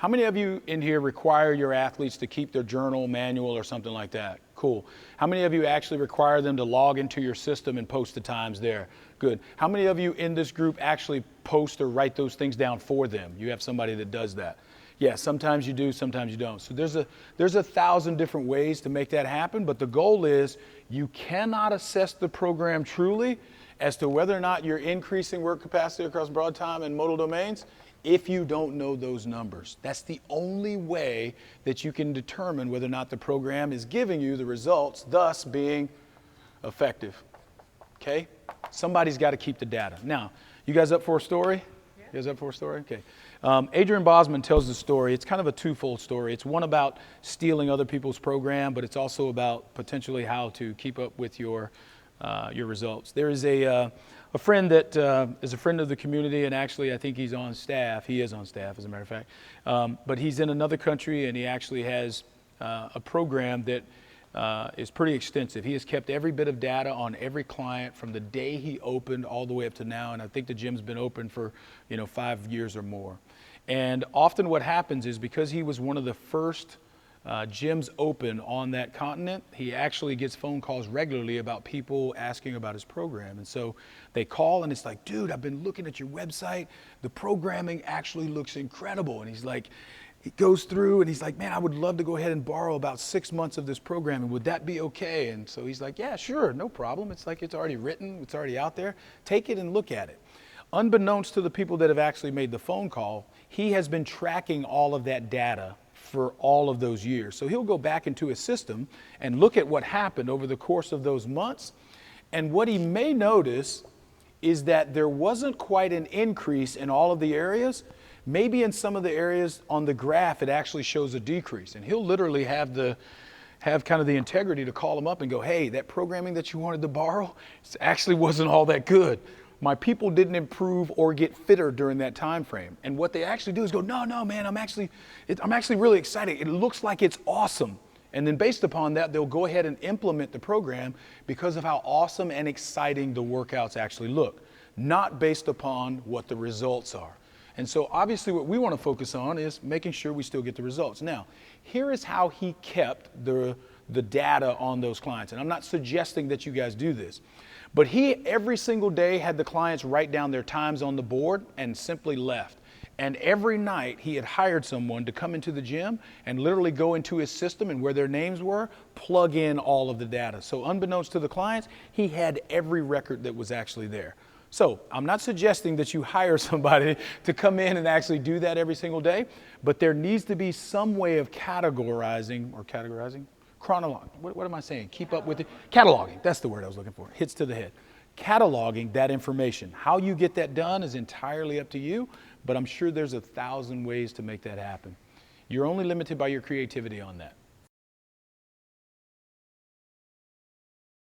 How many of you in here require your athletes to keep their journal, manual, or something like that? Cool. How many of you actually require them to log into your system and post the times there? Good. How many of you in this group actually post or write those things down for them? You have somebody that does that. Yeah, sometimes you do, sometimes you don't. So there's 1,000 different ways to make that happen, but the goal is you cannot assess the program truly as to whether or not you're increasing work capacity across broad time and modal domains if you don't know those numbers. That's the only way that you can determine whether or not the program is giving you the results, thus being effective. Okay? Somebody's got to keep the data. Now, you guys up for a story? Yeah. You guys up for a story? Okay. Adrian Bosman tells the story. It's kind of a twofold story. It's one about stealing other people's program, but it's also about potentially how to keep up with your results. There is a friend that is a friend of the community, and actually I think he's on staff. He is on staff, as a matter of fact. But he's in another country, and he actually has a program that is pretty extensive. He has kept every bit of data on every client from the day he opened all the way up to now, and I think the gym's been open for 5 years or more. And often what happens is, because he was one of the first gyms open on that continent, he actually gets phone calls regularly about people asking about his program. And so they call and it's like, dude, I've been looking at your website. The programming actually looks incredible. And he's like, he goes through and he's like, man, I would love to go ahead and borrow about 6 months of this programming. Would that be okay? And so he's like, yeah, sure, no problem. It's like, it's already written, it's already out there. Take it and look at it. Unbeknownst to the people that have actually made the phone call, he has been tracking all of that data for all of those years. So he'll go back into his system and look at what happened over the course of those months. And what he may notice is that there wasn't quite an increase in all of the areas. Maybe in some of the areas on the graph, it actually shows a decrease. And he'll literally have kind of the integrity to call him up and go, hey, that programming that you wanted to borrow actually wasn't all that good. My people didn't improve or get fitter during that time frame. And what they actually do is go, no, man, I'm actually really excited. It looks like it's awesome. And then based upon that, they'll go ahead and implement the program because of how awesome and exciting the workouts actually look, not based upon what the results are. And so obviously what we want to focus on is making sure we still get the results. Now, here is how he kept the data on those clients. And I'm not suggesting that you guys do this. But he, every single day, had the clients write down their times on the board and simply left. And every night, he had hired someone to come into the gym and literally go into his system and where their names were, plug in all of the data. So unbeknownst to the clients, he had every record that was actually there. So I'm not suggesting that you hire somebody to come in and actually do that every single day, but there needs to be some way of categorizing. Chronology. What am I saying? Keep up with it. Cataloging. That's the word I was looking for. Hits to the head. Cataloging that information. How you get that done is entirely up to you, but I'm sure there's 1,000 ways to make that happen. You're only limited by your creativity on that.